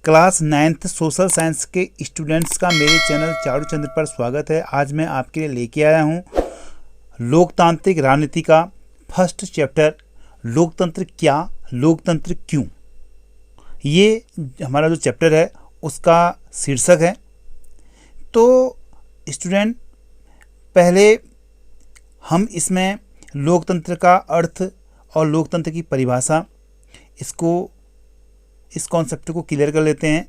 Class 9th social science के students का मेरे चैनल चारू चंद्र पर स्वागत है। आज मैं आपके लिए लेके आया हूँ लोकतांत्रिक राजनीति का फर्स्ट चैप्टर, लोकतंत्र क्या, लोकतंत्र क्यों। ये हमारा जो चैप्टर है उसका शीर्षक है। तो स्टूडेंट, पहले हम इसमें लोकतंत्र का अर्थ और लोकतंत्र की परिभाषा, इस कॉन्सेप्ट को क्लियर कर लेते हैं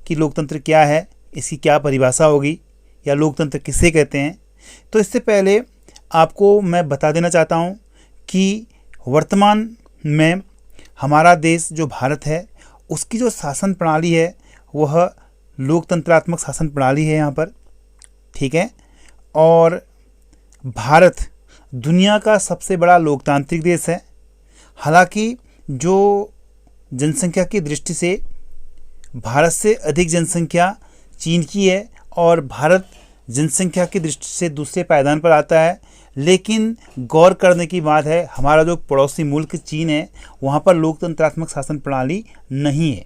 कि लोकतंत्र क्या है, इसकी क्या परिभाषा होगी या लोकतंत्र किसे कहते हैं। तो इससे पहले आपको मैं बता देना चाहता हूं कि वर्तमान में हमारा देश जो भारत है उसकी जो शासन प्रणाली है वह लोकतंत्रात्मक शासन प्रणाली है यहाँ पर, ठीक है। और भारत दुनिया का सबसे बड़ा लोकतांत्रिक देश है। हालांकि जो जनसंख्या की दृष्टि से भारत से अधिक जनसंख्या चीन की है और भारत जनसंख्या की दृष्टि से दूसरे पायदान पर आता है, लेकिन गौर करने की बात है हमारा जो पड़ोसी मुल्क चीन है वहाँ पर लोकतंत्रात्मक शासन प्रणाली नहीं है।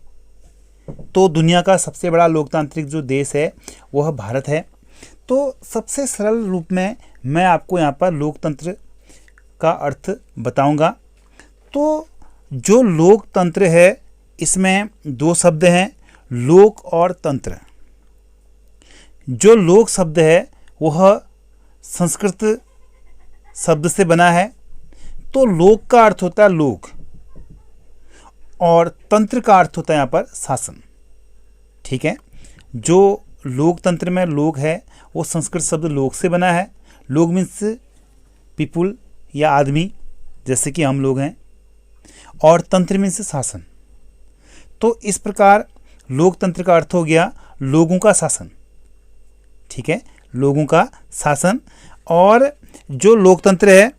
तो दुनिया का सबसे बड़ा लोकतांत्रिक जो देश है वह भारत है। तो सबसे सरल रूप में मैं आपको यहाँ पर लोकतंत्र का अर्थ बताऊँगा। तो जो लोकतंत्र है इसमें दो शब्द हैं, लोक और तंत्र। जो लोक शब्द है वह संस्कृत शब्द से बना है। तो लोक का अर्थ होता है लोक और तंत्र का अर्थ होता है यहाँ पर शासन, ठीक है। जो लोकतंत्र में लोक है वो संस्कृत शब्द लोक से बना है। लोक मीन्स पीपुल या आदमी, जैसे कि हम लोग हैं, और तंत्र मीन्स शासन। तो इस प्रकार लोकतंत्र का अर्थ हो गया लोगों का शासन, ठीक है, लोगों का शासन। और जो लोकतंत्र है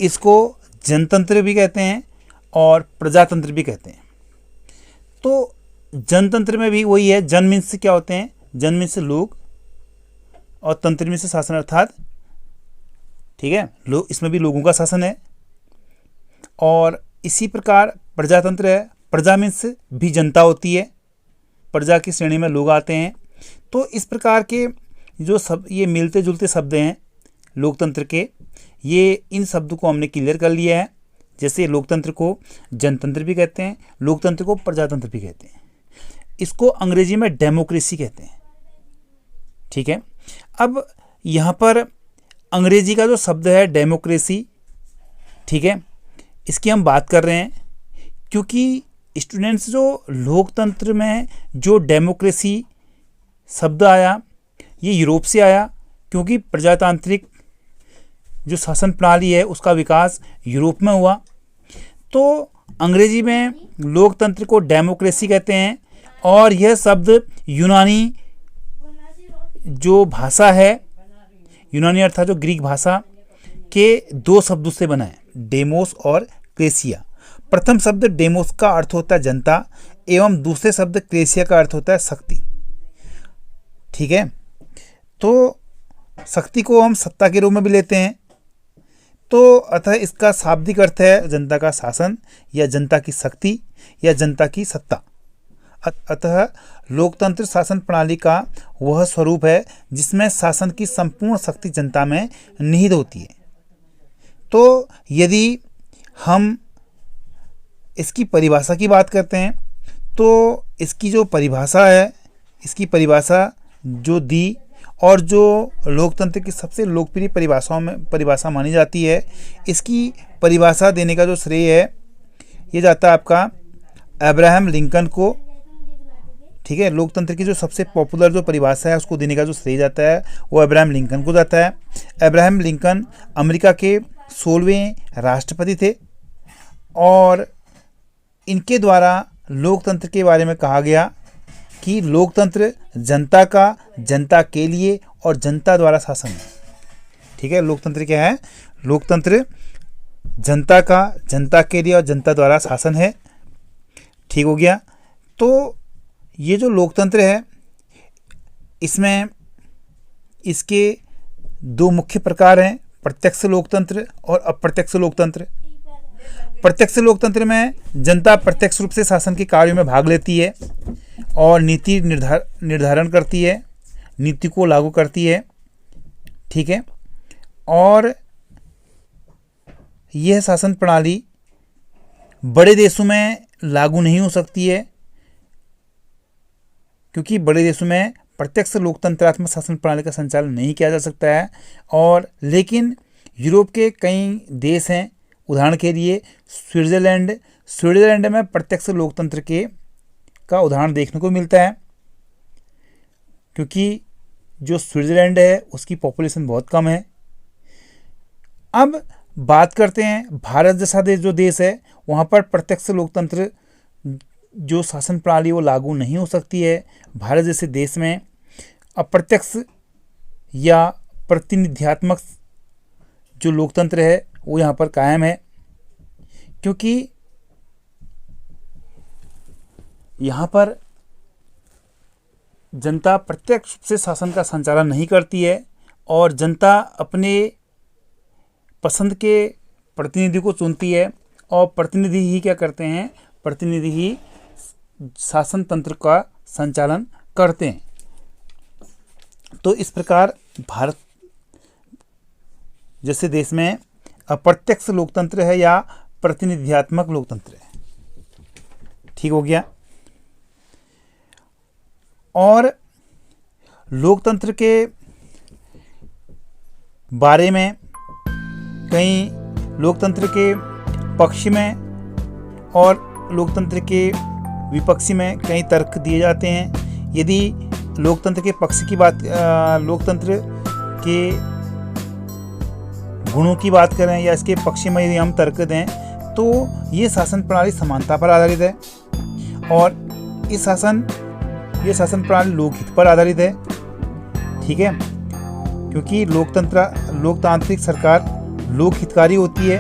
इसको जनतंत्र भी कहते हैं और प्रजातंत्र भी कहते हैं। तो जनतंत्र में भी वही है, जन मीन्स क्या होते हैं, जन मीन्स लोग और तंत्र मीन्स शासन अर्थात, ठीक है, इसमें भी लोगों का शासन है। और इसी प्रकार प्रजातंत्र है, प्रजा मीन्स भी जनता होती है, प्रजा की श्रेणी में लोग आते हैं। तो इस प्रकार के जो सब ये मिलते जुलते शब्द हैं लोकतंत्र के, ये इन शब्दों को हमने क्लियर कर लिया है। जैसे लोकतंत्र को जनतंत्र भी कहते हैं, लोकतंत्र को प्रजातंत्र भी कहते हैं, इसको अंग्रेजी में डेमोक्रेसी कहते हैं, ठीक है। अब यहाँ पर अंग्रेजी का जो शब्द है डेमोक्रेसी, ठीक है, इसकी हम बात कर रहे हैं क्योंकि स्टूडेंट्स जो लोकतंत्र में जो डेमोक्रेसी शब्द आया ये यूरोप से आया, क्योंकि प्रजातांत्रिक जो शासन प्रणाली है उसका विकास यूरोप में हुआ। तो अंग्रेजी में लोकतंत्र को डेमोक्रेसी कहते हैं और यह शब्द यूनानी जो भाषा है, यूनानी अर्थात जो ग्रीक भाषा के दो शब्दों से बना है, डेमोस और क्रेसिया। प्रथम शब्द डेमोस का अर्थ होता है जनता एवं दूसरे शब्द क्रेसिया का अर्थ होता है शक्ति, ठीक है। तो शक्ति को हम सत्ता के रूप में भी लेते हैं। तो अतः इसका शाब्दिक अर्थ है जनता का शासन या जनता की शक्ति या जनता की सत्ता। अतः लोकतंत्र शासन प्रणाली का वह स्वरूप है जिसमें शासन की संपूर्ण शक्ति जनता में निहित होती है। तो यदि हम इसकी परिभाषा की बात करते हैं तो इसकी जो परिभाषा है, इसकी परिभाषा जो दी और जो लोकतंत्र की सबसे लोकप्रिय परिभाषा मानी जाती है, इसकी परिभाषा देने का जो श्रेय है ये जाता है आपका अब्राहम लिंकन को, ठीक है। लोकतंत्र की जो सबसे पॉपुलर जो परिभाषा है उसको देने का जो श्रेय जाता है वो अब्राहम लिंकन को जाता है। अब्राहम लिंकन अमेरिका के 16वें राष्ट्रपति थे और इनके द्वारा लोकतंत्र के बारे में कहा गया कि लोकतंत्र जनता का, जनता के लिए और जनता द्वारा शासन है, ठीक है। लोकतंत्र क्या है, लोकतंत्र जनता का, जनता के लिए और जनता द्वारा शासन है, ठीक हो गया। तो ये जो लोकतंत्र है इसमें इसके दो मुख्य प्रकार हैं, प्रत्यक्ष लोकतंत्र और अप्रत्यक्ष लोकतंत्र। प्रत्यक्ष लोकतंत्र में जनता प्रत्यक्ष रूप से शासन के कार्यों में भाग लेती है और नीति निर्धारण करती है, नीति को लागू करती है। ठीक है, और यह शासन प्रणाली बड़े देशों में लागू नहीं हो सकती है, क्योंकि बड़े देशों में प्रत्यक्ष लोकतंत्रात्मक शासन प्रणाली का संचालन नहीं किया जा सकता है। और लेकिन यूरोप के कई देश हैं, उदाहरण के लिए स्विट्जरलैंड में प्रत्यक्ष लोकतंत्र का उदाहरण देखने को मिलता है, क्योंकि जो स्विट्जरलैंड है उसकी पॉपुलेशन बहुत कम है। अब बात करते हैं भारत जैसा जो देश है, वहाँ पर प्रत्यक्ष लोकतंत्र जो शासन प्रणाली वो लागू नहीं हो सकती है। भारत जैसे देश में अप्रत्यक्ष या प्रतिनिध्यात्मक जो लोकतंत्र है वो यहाँ पर कायम है, क्योंकि यहाँ पर जनता प्रत्यक्ष रूप से शासन का संचालन नहीं करती है और जनता अपने पसंद के प्रतिनिधि को चुनती है और प्रतिनिधि ही क्या करते हैं, प्रतिनिधि ही शासन तंत्र का संचालन करते हैं। तो इस प्रकार भारत जैसे देश में अप्रत्यक्ष लोकतंत्र है या प्रतिनिध्यात्मक लोकतंत्र है। ठीक हो गया। और लोकतंत्र के बारे में कई लोकतंत्र के पक्ष में और लोकतंत्र के विपक्षी में कई तर्क दिए जाते हैं। यदि लोकतंत्र के पक्ष की बात, लोकतंत्र के गुणों की बात करें या इसके पक्ष में यदि हम तर्क दें, तो ये शासन प्रणाली समानता पर आधारित है और ये शासन प्रणाली लोकहित पर आधारित है। ठीक है, क्योंकि लोकतांत्रिक सरकार लोकहितकारी होती है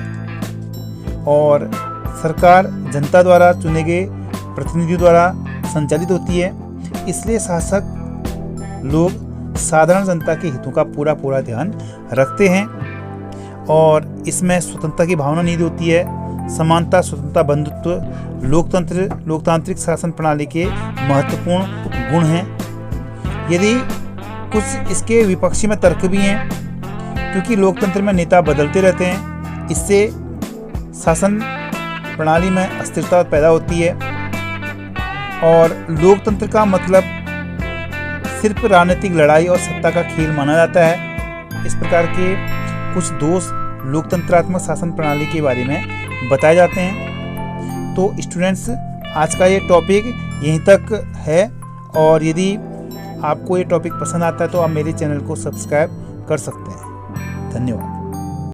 और सरकार जनता द्वारा चुने गए प्रतिनिधियों द्वारा संचालित होती है। इसलिए शासक लोग साधारण जनता के हितों का पूरा ध्यान रखते हैं और इसमें स्वतंत्रता की भावना नहीं होती है। समानता, स्वतंत्रता, बंधुत्व लोकतांत्रिक शासन प्रणाली के महत्वपूर्ण गुण हैं। यदि कुछ इसके विपक्षी में तर्क भी हैं, क्योंकि लोकतंत्र में नेता बदलते रहते हैं, इससे शासन प्रणाली में अस्थिरता पैदा होती है और लोकतंत्र का मतलब सिर्फ राजनीतिक लड़ाई और सत्ता का खेल माना जाता है। इस प्रकार के कुछ दोष लोकतंत्रात्मक शासन प्रणाली के बारे में बताए जाते हैं। तो स्टूडेंट्स, आज का ये टॉपिक यहीं तक है और यदि आपको ये टॉपिक पसंद आता है तो आप मेरे चैनल को सब्सक्राइब कर सकते हैं। धन्यवाद।